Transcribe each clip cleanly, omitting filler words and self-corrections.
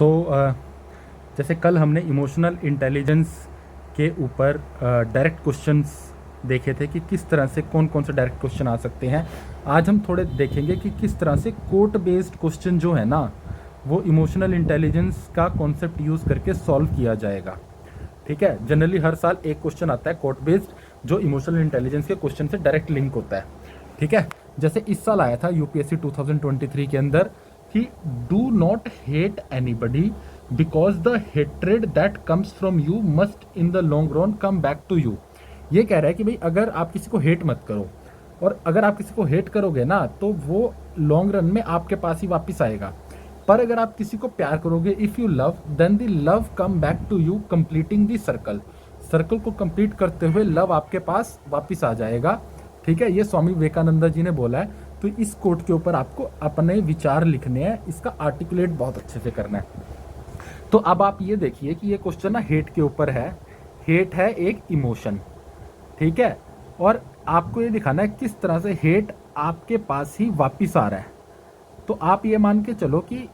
सो जैसे कल हमने इमोशनल इंटेलिजेंस के ऊपर डायरेक्ट क्वेश्चंस देखे थे कि किस तरह से कौन कौन से डायरेक्ट क्वेश्चन आ सकते हैं। आज हम थोड़े देखेंगे कि किस तरह से कोट बेस्ड क्वेश्चन जो है ना वो इमोशनल इंटेलिजेंस का कॉन्सेप्ट यूज़ करके सॉल्व किया जाएगा। ठीक है, जनरली हर साल एक क्वेश्चन आता है कोट बेस्ड जो इमोशनल इंटेलिजेंस के क्वेश्चन से डायरेक्ट लिंक होता है। ठीक है, जैसे इस साल आया था यूपीएससी 2023 के अंदर कि do not hate anybody because the hatred that comes from you must in the long run come back to you. ये कह रहा है कि भाई अगर आप किसी को हेट मत करो, और अगर आप किसी को हेट करोगे ना तो वो लॉन्ग रन में आपके पास ही वापस आएगा। पर अगर आप किसी को प्यार करोगे, if you love then the love come back to you completing the circle. Circle को कंप्लीट करते हुए लव आपके पास वापस आ जाएगा। ठीक है, ये स्वामी विवेकानंद जी ने बोला है। तो इस कोट के ऊपर आपको अपने विचार लिखने हैं, इसका आर्टिकुलेट बहुत अच्छे से करना है। तो अब आप ये देखिए कि ये क्वेश्चन ना हेट के ऊपर है। हेट है एक इमोशन, ठीक है, और आपको ये दिखाना है किस तरह से हेट आपके पास ही वापिस आ रहा है। तो आप ये मान के चलो कि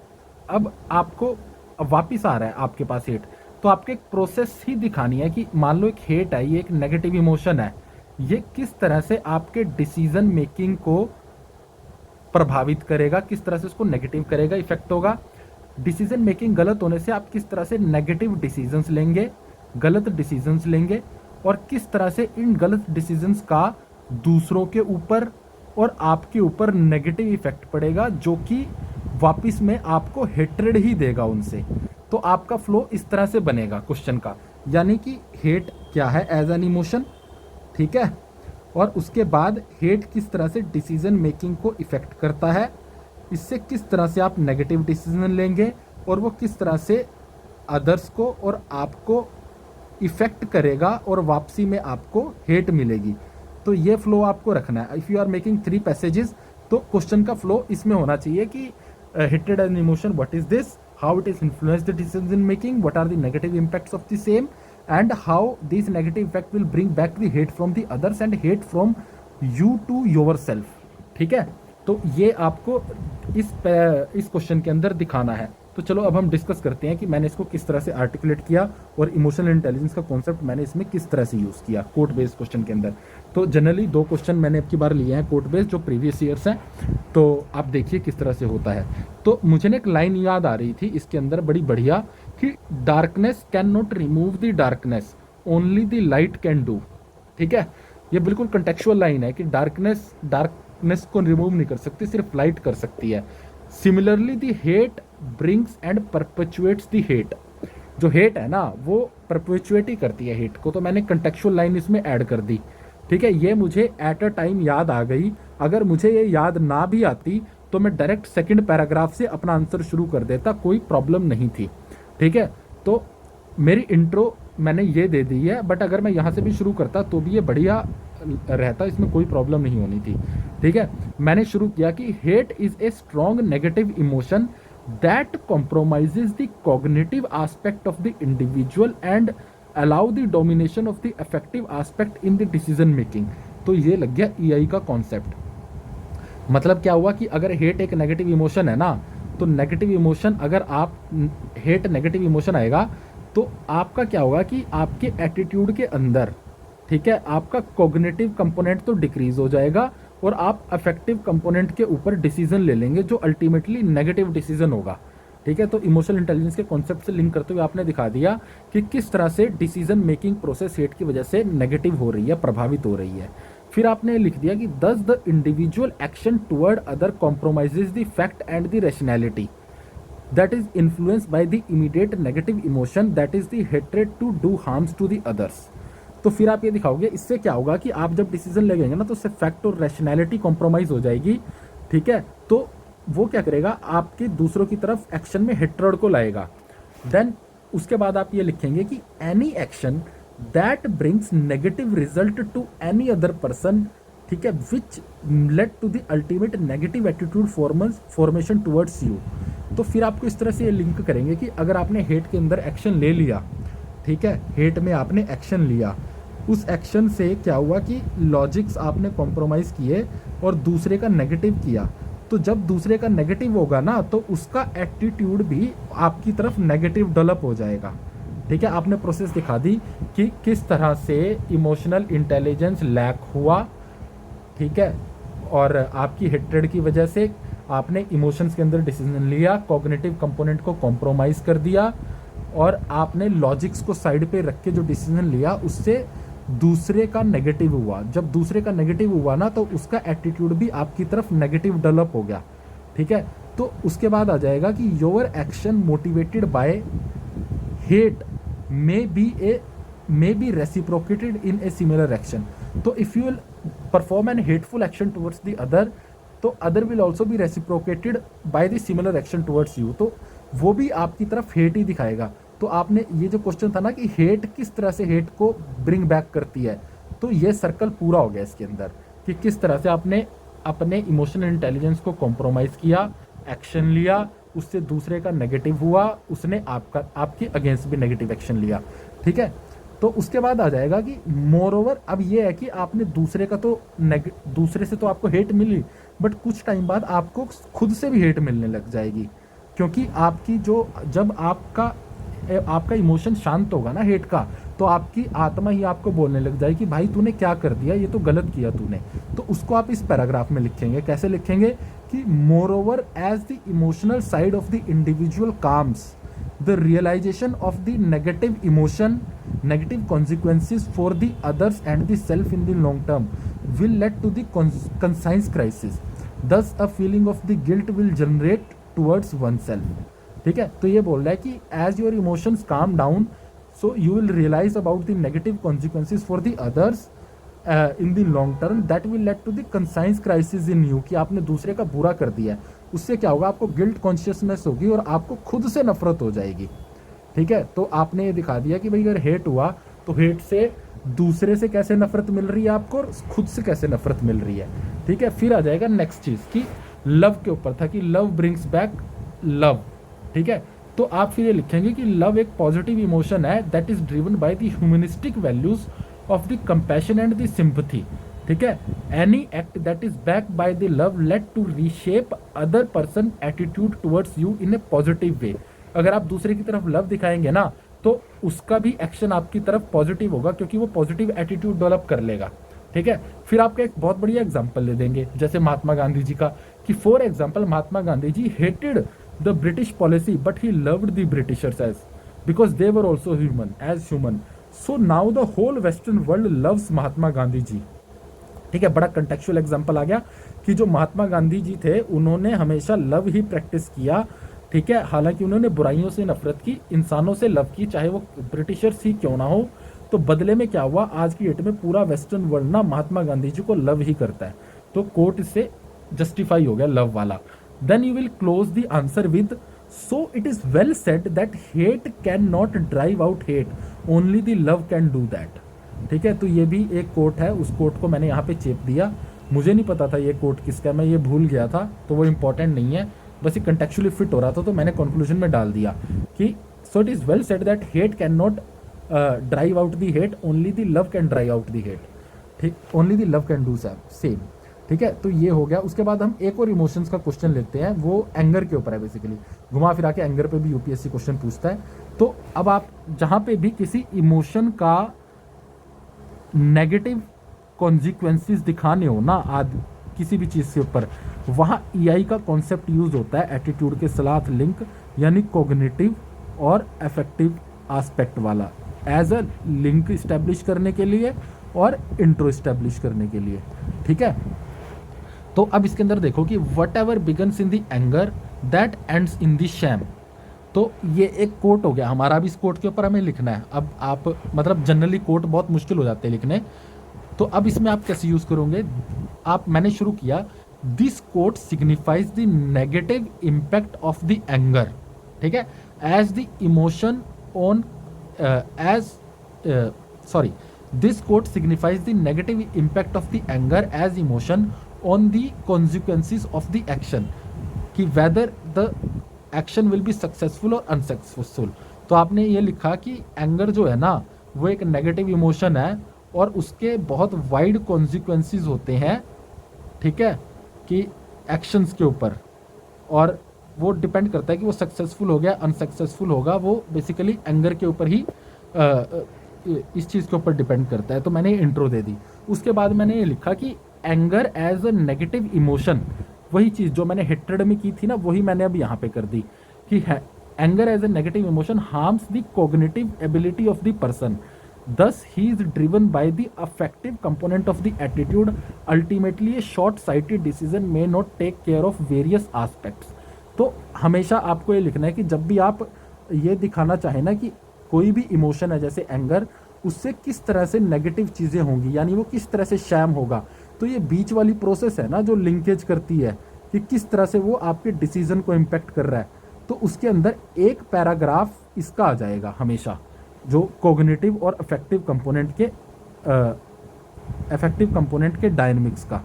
अब आपको वापिस आ रहा है आपके पास हेट, तो आपको एक प्रोसेस ही दिखानी है कि मान लो एक हेट है, ये एक नेगेटिव इमोशन है, ये किस तरह से आपके डिसीजन मेकिंग को प्रभावित करेगा, किस तरह से उसको नेगेटिव करेगा, इफेक्ट होगा। डिसीजन मेकिंग गलत होने से आप किस तरह से नेगेटिव डिसीजंस लेंगे, गलत डिसीजंस लेंगे, और किस तरह से इन गलत डिसीजंस का दूसरों के ऊपर और आपके ऊपर नेगेटिव इफेक्ट पड़ेगा, जो कि वापिस में आपको हेट्रेड ही देगा उनसे। तो आपका फ्लो इस तरह से बनेगा क्वेश्चन का, यानी कि हेट क्या है एज एन इमोशन, ठीक है, और उसके बाद हेट किस तरह से डिसीजन मेकिंग को इफेक्ट करता है, इससे किस तरह से आप नेगेटिव डिसीजन लेंगे, और वो किस तरह से अदर्स को और आपको इफेक्ट करेगा और वापसी में आपको हेट मिलेगी। तो ये फ्लो आपको रखना है। If you are making 3 passages तो क्वेश्चन का फ्लो इसमें होना चाहिए कि hated as an emotion, what is this, how it is influence the decision making, what are the negative impacts of the same, and how this negative effect will bring back the hate from the others and hate from you to yourself। ठीक है, तो ये आपको इस question के अंदर दिखाना है। तो चलो अब हम डिस्कस करते हैं कि मैंने इसको किस तरह से आर्टिकुलेट किया और इमोशनल इंटेलिजेंस का कॉन्सेप्ट मैंने इसमें किस तरह से यूज़ किया कोट बेस्ड क्वेश्चन के अंदर। तो जनरली 2 क्वेश्चन मैंने अब की बार लिए हैं कोट बेस्ड जो प्रीवियस ईयर्स हैं, तो आप देखिए किस तरह से होता है। तो मुझे ना एक लाइन याद आ रही थी इसके अंदर बड़ी बढ़िया कि darkness can not remove the darkness, only the light can do. ठीक है, ये बिल्कुल कंटेक्चुअल लाइन है कि डार्कनेस को रिमूव नहीं कर सकती, सिर्फ लाइट कर सकती है। Similarly the hate brings and perpetuates the hate. जो हेट है ना वो परपेचुएट ही करती है हेट को, तो मैंने कंटेक्चुअल लाइन इसमें ऐड कर दी। ठीक है, ये मुझे एट अ टाइम याद आ गई। अगर मुझे ये याद ना भी आती तो मैं डायरेक्ट सेकंड पैराग्राफ से अपना आंसर शुरू कर देता, कोई प्रॉब्लम नहीं थी। ठीक है, तो मेरी इंट्रो मैंने ये दे दी है, बट अगर मैं यहाँ से भी शुरू करता तो भी ये बढ़िया रहता, इसमें कोई प्रॉब्लम नहीं होनी थी। ठीक है, मैंने शुरू किया कि hate is a strong negative emotion that compromises the cognitive aspect of the individual and allow the domination of the affective aspect in the decision making. तो ये लग गया ईआई का कॉन्सेप्ट। मतलब क्या हुआ कि अगर हेट एक नेगेटिव इमोशन है ना, तो नेगेटिव इमोशन अगर आप हेट नेगेटिव इमोशन आएगा तो आपका क्या होगा कि आपके एटीट्यूड के अंदर, ठीक है, आपका कॉग्निटिव कंपोनेंट तो डिक्रीज हो जाएगा और आप अफेक्टिव कंपोनेंट के ऊपर डिसीजन ले लेंगे जो अल्टीमेटली नेगेटिव डिसीजन होगा। ठीक है, तो इमोशनल इंटेलिजेंस के कॉन्सेप्ट से लिंक करते हुए आपने दिखा दिया कि किस तरह से डिसीजन मेकिंग प्रोसेस हेट की वजह से नेगेटिव हो रही है, प्रभावित हो रही है। फिर आपने लिख दिया कि thus the individual action toward other compromises the fact and the rationality that is influenced by the immediate negative emotion that is the hatred to do harms to the others। तो फिर आप ये दिखाओगे इससे क्या होगा कि आप जब डिसीजन लगेंगे ना तो उससे फैक्ट और रैशनैलिटी कॉम्प्रोमाइज हो जाएगी। ठीक है, तो वो क्या करेगा, आपके दूसरों की तरफ एक्शन में हेट्रेड को लाएगा। देन उसके बाद आप ये लिखेंगे कि any action that brings negative result to any other person, ठीक है, which led to the ultimate negative attitude formation towards you. तो फिर आपको इस तरह से ये लिंक करेंगे कि अगर आपने हेट के अंदर एक्शन ले लिया, ठीक है, हेट में आपने एक्शन लिया, उस एक्शन से क्या हुआ कि लॉजिक्स आपने कॉम्प्रोमाइज़ किए और दूसरे का नेगेटिव किया, तो जब दूसरे का नेगेटिव होगा ना तो उसका एटीट्यूड भी आपकी तरफ नेगेटिव डेवलप हो जाएगा। ठीक है, आपने प्रोसेस दिखा दी कि किस तरह से इमोशनल इंटेलिजेंस लैक हुआ। ठीक है, और आपकी हेट्रेड की वजह से आपने इमोशंस के अंदर डिसीजन लिया, कॉग्निटिव कंपोनेंट को कॉम्प्रोमाइज़ कर दिया, और आपने लॉजिक्स को साइड पे रख के जो डिसीजन लिया उससे दूसरे का नेगेटिव हुआ। जब दूसरे का नेगेटिव हुआ ना तो उसका एटीट्यूड भी आपकी तरफ नेगेटिव डेवलप हो गया। ठीक है, तो उसके बाद आ जाएगा कि your action motivated by hate may be reciprocated in a similar action. तो if you will perform an hateful action towards the other, तो other will also be reciprocated by the similar action towards you. तो वो भी आपकी तरफ hate ही दिखाएगा। तो आपने ये जो क्वेश्चन था ना कि हेट किस तरह से हेट को ब्रिंग बैक करती है, तो ये सर्कल पूरा हो गया इसके अंदर कि किस तरह से आपने अपने इमोशनल इंटेलिजेंस को कॉम्प्रोमाइज़ किया, एक्शन लिया, उससे दूसरे का नेगेटिव हुआ, उसने आपके अगेंस्ट भी नेगेटिव एक्शन लिया। ठीक है, तो उसके बाद आ जाएगा कि मोर ओवर अब ये है कि आपने दूसरे से तो आपको हेट मिली, बट कुछ टाइम बाद आपको खुद से भी हेट मिलने लग जाएगी, क्योंकि आपकी जब आपका इमोशन शांत होगा ना हेट का, तो आपकी आत्मा ही आपको बोलने लग जाएगी कि भाई तूने क्या कर दिया, ये तो गलत किया तूने। तो उसको आप इस पैराग्राफ में लिखेंगे। कैसे लिखेंगे कि moreover as the emotional side of the individual calms, the realization of the negative consequences for the others and the self in the long term will lead to the conscience crisis. Thus a feeling of the guilt will generate towards oneself. ठीक है, तो ये बोल रहा है कि as your emotions calm down, so you will realize about the negative consequences for the others in the long term that will lead to the conscience crisis in you, कि आपने दूसरे का बुरा कर दिया है। उससे क्या होगा, आपको गिल्ट कॉन्शियसनेस होगी और आपको खुद से नफरत हो जाएगी। ठीक है, तो आपने ये दिखा दिया कि भाई अगर हेट हुआ तो हेट से दूसरे से कैसे नफरत मिल रही है आपको और खुद से कैसे नफरत मिल रही है। ठीक है, फिर आ जाएगा नेक्स्ट चीज़ कि लव के ऊपर था कि लव ब्रिंग्स बैक लव। ठीक है, तो आप फिर ये लिखेंगे कि लव एक पॉजिटिव इमोशन है that is driven by the humanistic values of the compassion and the sympathy. ठीक है, any act that is back by the love led to reshape other person attitude towards you in a positive way. अगर आप दूसरे की तरफ love दिखाएंगे ना तो उसका भी एक्शन आपकी तरफ पॉजिटिव होगा, क्योंकि वो पॉजिटिव एटीट्यूड डेवलप कर लेगा। ठीक है, फिर आपका एक बहुत बढ़िया एग्जाम्पल ले देंगे जैसे महात्मा गांधी जी का, कि for example Mahatma Gandhi ji hated the British policy but he loved the Britishers as because they were also human as human. So now the whole western world loves Mahatma Gandhi ji. ठीक है, बड़ा कंटेक्चुअल एग्जांपल आ गया कि जो महात्मा गांधी जी थे उन्होंने हमेशा लव ही प्रैक्टिस किया। ठीक है, हालांकि उन्होंने बुराइयों से नफरत की, इंसानों से लव की, चाहे वो ब्रिटिशर्स ही क्यों ना हो। तो बदले में क्या हुआ, आज की डेट में पूरा वेस्टर्न वर्ल्ड ना महात्मा गांधी जी को लव ही करता है। तो कोर्ट इससे जस्टिफाई हो गया लव वाला। Then you will close the answer with so it is well said that hate can not drive out hate, only the love can do that. ठीक है, तो ये भी एक कोट है, उस कोट को मैंने यहाँ पे चेप दिया। मुझे नहीं पता था ये कोट किसका, मैं ये भूल गया था, तो वो इंपॉर्टेंट नहीं है, बस ये कंटेक्चुअली फिट हो रहा था तो मैंने कंक्लूजन में डाल दिया कि so it is well said that hate can not drive out the hate, only the love can drive out the hate. ठीक, only the love can do same. ठीक है, तो ये हो गया। उसके बाद हम एक और इमोशंस का क्वेश्चन लेते हैं, वो एंगर के ऊपर है। बेसिकली घुमा फिरा के एंगर पे भी यूपीएससी क्वेश्चन पूछता है। तो अब आप जहाँ पे भी किसी इमोशन का नेगेटिव कॉन्सिक्वेंसेस दिखाने हो ना किसी भी चीज़ के ऊपर, वहाँ ईआई का कॉन्सेप्ट यूज होता है एटीट्यूड के साथ लिंक, यानी कॉग्निटिव और अफेक्टिव एस्पेक्ट वाला, एज अ लिंक इस्टेब्लिश करने के लिए और इंट्रो इस्टेब्लिश करने के लिए। ठीक है, तो अब इसके अंदर देखो कि what ever begins in the anger that ends in the sham. तो ये एक कोट हो गया हमारा, भी इस कोट के ऊपर हमें लिखना है। अब आप मतलब जनरली कोट बहुत मुश्किल हो जाते हैं लिखने, तो अब इसमें आप कैसे यूज़ करोगे, मैंने शुरू किया, this quote signifies the negative impact of the anger. ठीक है, as the emotion on this quote signifies the negative impact of the anger as emotion on the consequences of the action, कि whether the action will be successful और unsuccessful. तो आपने ये लिखा कि anger जो है ना वो एक नेगेटिव इमोशन है और उसके बहुत वाइड कॉन्सिक्वेंसेस होते हैं। ठीक है, कि एक्शंस के ऊपर, और वो डिपेंड करता है कि वो सक्सेसफुल हो गया अनसक्सेसफुल होगा, वो बेसिकली एंगर के ऊपर ही इस चीज़ के ऊपर डिपेंड करता है। तो मैंने ये इंट्रो दे दी। उसके बाद मैंने ये लिखा कि anger as a negative emotion, वही चीज़ जो मैंने हेट्रेड में की थी ना, वही मैंने अब यहाँ पे कर दी कि anger as a negative emotion harms the cognitive ability of the person, thus he is driven by the affective component of the attitude. Ultimately a short sighted decision may not take care of various aspects. तो हमेशा आपको ये लिखना है कि जब भी आप ये दिखाना चाहें ना कि कोई भी इमोशन है जैसे एंगर, उससे किस तरह से नेगेटिव चीज़ें होंगी, यानी वो किस तरह से शैम होगा, तो ये बीच वाली प्रोसेस है ना जो लिंकेज करती है कि किस तरह से वो आपके डिसीजन को इम्पेक्ट कर रहा है, तो उसके अंदर एक पैराग्राफ इसका आ जाएगा हमेशा, जो कोग्निटिव और अफेक्टिव कंपोनेंट के डायनेमिक्स का।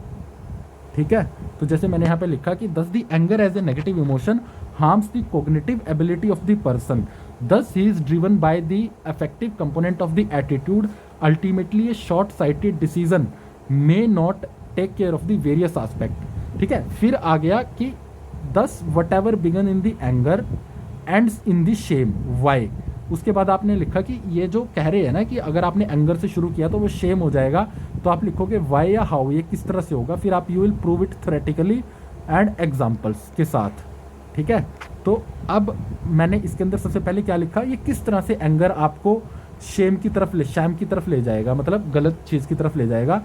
ठीक है, तो जैसे मैंने यहाँ पे लिखा कि thus the anger as a negative emotion harms the cognitive ability of the person, thus he is driven by the affective component of the attitude, ultimately a short sighted decision may not take care of the various aspect. ठीक है, फिर आ गया कि thus whatever began in the anger ends in the shame, why. उसके बाद आपने लिखा कि ये जो कह रहे हैं ना कि अगर आपने एंगर से शुरू किया तो वो शेम हो जाएगा, तो आप लिखोगे वाई या हाउ, ये किस तरह से होगा, फिर आप you will prove it theoretically and examples के साथ। ठीक है, तो अब मैंने इसके अंदर सबसे पहले क्या लिखा, ये किस तरह से एंगर आपको शैम की तरफ ले जाएगा, मतलब गलत चीज़ की तरफ ले जाएगा।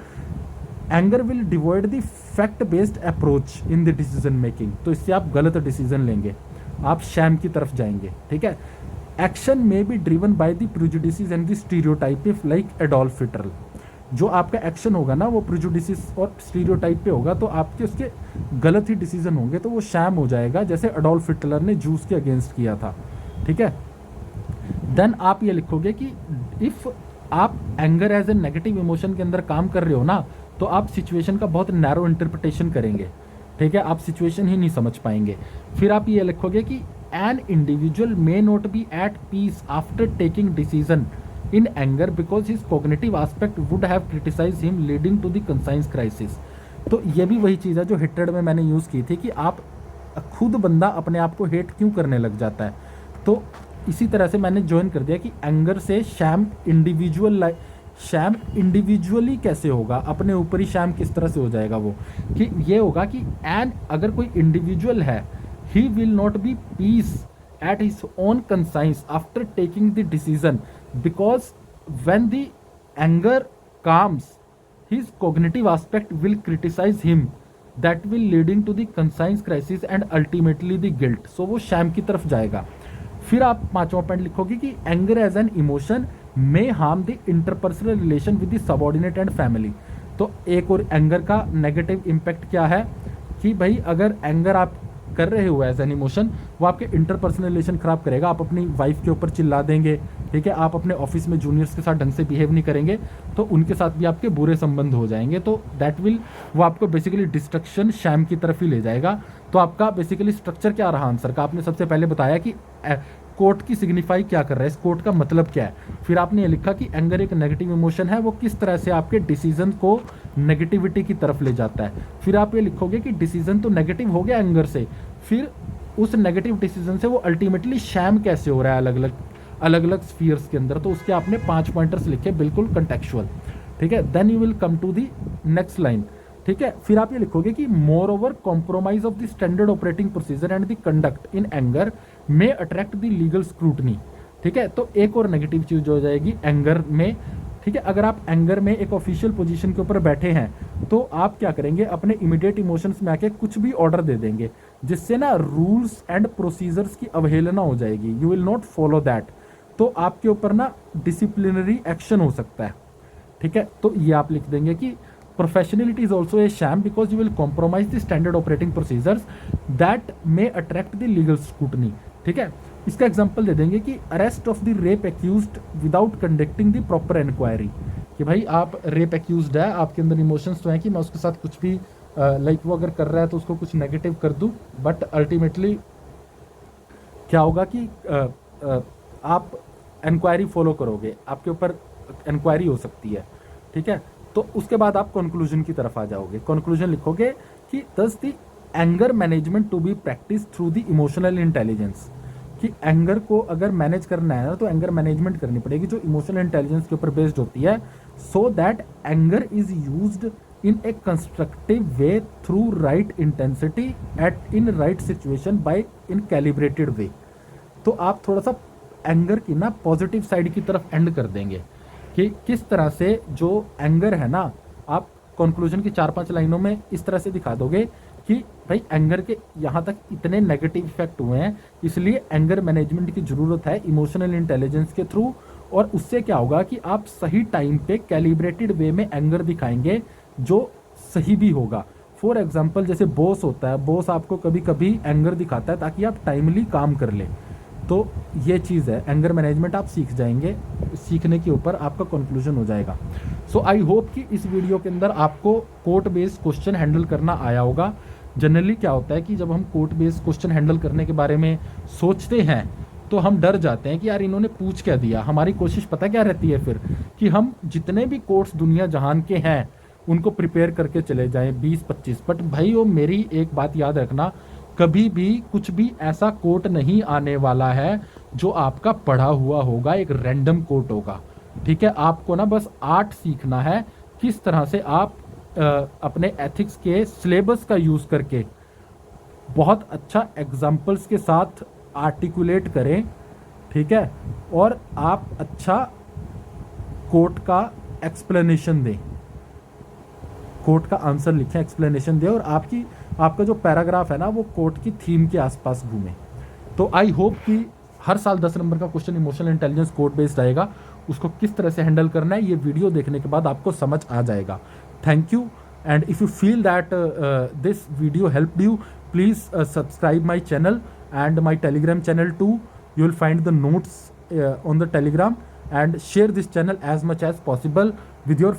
Anger will devoid the fact based approach in the decision making, तो इससे आप गलत डिसीजन लेंगे, आप शैम की तरफ जाएंगे। ठीक है, एक्शन में be driven by the prejudices and the stereotype like Adolf Hitler, जो आपका एक्शन होगा ना वो प्रिजुडिसेस और स्टीरियोटाइप पे होगा, तो आपके उसके गलत ही डिसीजन होंगे, तो वो शैम हो जाएगा, जैसे एडोल्फ हिटलर ने जूस के अगेंस्ट किया था। ठीक है, देन आप ये लिखोगे कि इफ़ आप anger as a negative emotion के अंदर काम कर रहे हो ना, तो आप सिचुएशन का बहुत नैरो इंटरप्रिटेशन करेंगे। ठीक है, आप सिचुएशन ही नहीं समझ पाएंगे। फिर आप ये लिखोगे कि an individual may not be at peace after taking decision in anger because his cognitive aspect would have criticized him leading to the conscience crisis। तो ये भी वही चीज़ है जो हेट्रेड में मैंने यूज़ की थी कि आप खुद बंदा अपने आप को हेट क्यों करने लग जाता है। तो इसी तरह से मैंने ज्वाइन कर दिया कि एंगर से शैम इंडिविजुअली कैसे होगा, अपने ऊपर ही शैम किस तरह से हो जाएगा, वो कि ये होगा कि अगर कोई इंडिविजुअल है, he will not be peace at his own conscience after taking the decision, because when the anger calms, his cognitive aspect will criticize him, that will leading to the conscience crisis and ultimately the guilt, so वो shame की तरफ जाएगा। फिर आप पांचवा point लिखोगे कि anger as an emotion may harm the interpersonal relation with the subordinate and family. तो एक और एंगर का नेगेटिव इम्पैक्ट क्या है कि भाई अगर एंगर आप कर रहे हो एज एन इमोशन, वो आपके इंटरपर्सनल रिलेशन खराब करेगा, आप अपनी वाइफ के ऊपर चिल्ला देंगे। ठीक है, आप अपने ऑफिस में जूनियर्स के साथ ढंग से बिहेव नहीं करेंगे, तो उनके साथ भी आपके बुरे संबंध हो जाएंगे, तो वो आपको बेसिकली डिस्ट्रक्शन शैम की तरफ ही ले जाएगा। तो आपका बेसिकली स्ट्रक्चर क्या रहा आंसर का, आपने सबसे पहले बताया कि कोट की सिग्निफाई क्या कर रहा है, इस कोट का मतलब क्या है। फिर आपने ये लिखा कि एंगर एक नेगेटिव इमोशन है, वो किस तरह से आपके डिसीजन को नेगेटिविटी की तरफ ले जाता है। फिर आप ये लिखोगे कि डिसीजन तो नेगेटिव हो गया एंगर से, फिर उस नेगेटिव डिसीजन से वो अल्टीमेटली शैम कैसे हो रहा है अलग अलग स्फीयर्स के अंदर, तो उसके आपने 5 पॉइंटर्स लिखे, बिल्कुल कंटेक्चुअल। ठीक है, then you will come to the next line. ठीक है, फिर आप ये लिखोगे कि moreover compromise of the standard operating procedure and the conduct in anger may attract the legal scrutiny. ठीक है, तो एक और नेगेटिव चीज हो जाएगी एंगर में। ठीक है, अगर आप एंगर में एक ऑफिशियल पोजीशन के ऊपर बैठे हैं, तो आप क्या करेंगे, अपने इमीडिएट इमोशंस में आके कुछ भी ऑर्डर दे देंगे, जिससे ना रूल्स एंड प्रोसीजर्स की अवहेलना हो जाएगी, you will not follow that, तो आपके ऊपर ना डिसिप्लिनरी एक्शन हो सकता है। ठीक है, तो ये आप लिख देंगे कि professionality is also a shame because you will compromise the standard operating procedures that may attract the legal scrutiny. ठीक है, इसका एग्जांपल दे देंगे कि arrest of the rape accused without conducting the proper inquiry, कि भाई आप रेप एक्यूज्ड है, आपके अंदर इमोशंस तो हैं कि मैं उसके साथ कुछ भी लाइक वो अगर कर रहा है तो उसको कुछ नेगेटिव कर दूं, बट अल्टीमेटली क्या होगा कि आप इंक्वायरी फॉलो करोगे, आपके ऊपर इंक्वायरी हो सकती है। ठीक है, तो उसके बाद आप कंक्लूजन की तरफ आ जाओगे। कंक्लूजन लिखोगे कि thus the anger management to be practice through the emotional intelligence, कि एंगर को अगर मैनेज करना है ना तो एंगर मैनेजमेंट करनी पड़ेगी जो इमोशनल इंटेलिजेंस के ऊपर बेस्ड होती है, so that anger is used in a constructive way through right intensity at in right situation by in calibrated way. तो आप थोड़ा सा एंगर की ना पॉजिटिव साइड की तरफ एंड कर देंगे कि किस तरह से जो एंगर है ना, आप कंक्लूजन की 4-5 लाइनों में इस तरह से दिखा दोगे कि भाई एंगर के यहाँ तक इतने नेगेटिव इफेक्ट हुए हैं, इसलिए एंगर मैनेजमेंट की ज़रूरत है इमोशनल इंटेलिजेंस के थ्रू। और उससे क्या होगा कि आप सही टाइम पे कैलिब्रेटेड वे में एंगर दिखाएंगे जो सही भी होगा। फॉर एग्जाम्पल जैसे बॉस होता है, बॉस आपको कभी कभी एंगर दिखाता है ताकि आप टाइमली काम कर ले, तो ये चीज़ है एंगर मैनेजमेंट आप सीख जाएंगे, सीखने के ऊपर आपका कंक्लूजन हो जाएगा। सो आई होप कि इस वीडियो के अंदर आपको कोर्ट बेस्ड क्वेश्चन हैंडल करना आया होगा। जनरली क्या होता है कि जब हम कोर्ट बेस्ड क्वेश्चन हैंडल करने के बारे में सोचते हैं तो हम डर जाते हैं कि यार इन्होंने पूछ क्या दिया। हमारी कोशिश पता क्या रहती है फिर, कि हम जितने भी कोर्ट्स दुनिया जहान के हैं उनको प्रिपेयर करके चले जाएं 20-25। बट भाई वो मेरी एक बात याद रखना, कभी भी कुछ भी ऐसा कोट नहीं आने वाला है जो आपका पढ़ा हुआ होगा, एक रैंडम कोट होगा। ठीक है, आपको ना बस आर्ट सीखना है, किस तरह से आप अपने एथिक्स के सिलेबस का यूज़ करके बहुत अच्छा एग्जाम्पल्स के साथ आर्टिकुलेट करें। ठीक है, और आप अच्छा कोर्ट का एक्सप्लेनेशन दें, कोर्ट का आंसर लिखें, एक्सप्लेनेशन दें, और आपका जो पैराग्राफ है ना वो कोर्ट की थीम के आसपास घूमे। तो आई होप कि हर साल 10 नंबर का question emotional intelligence court based आएगा, उसको किस तरह से हैंडल करना है ये वीडियो देखने के बाद आपको समझ आ जाएगा। Thank you, and if you feel that this video helped you, please subscribe my channel and my telegram channel too. You will find the notes on the telegram, and share this channel as much as possible with your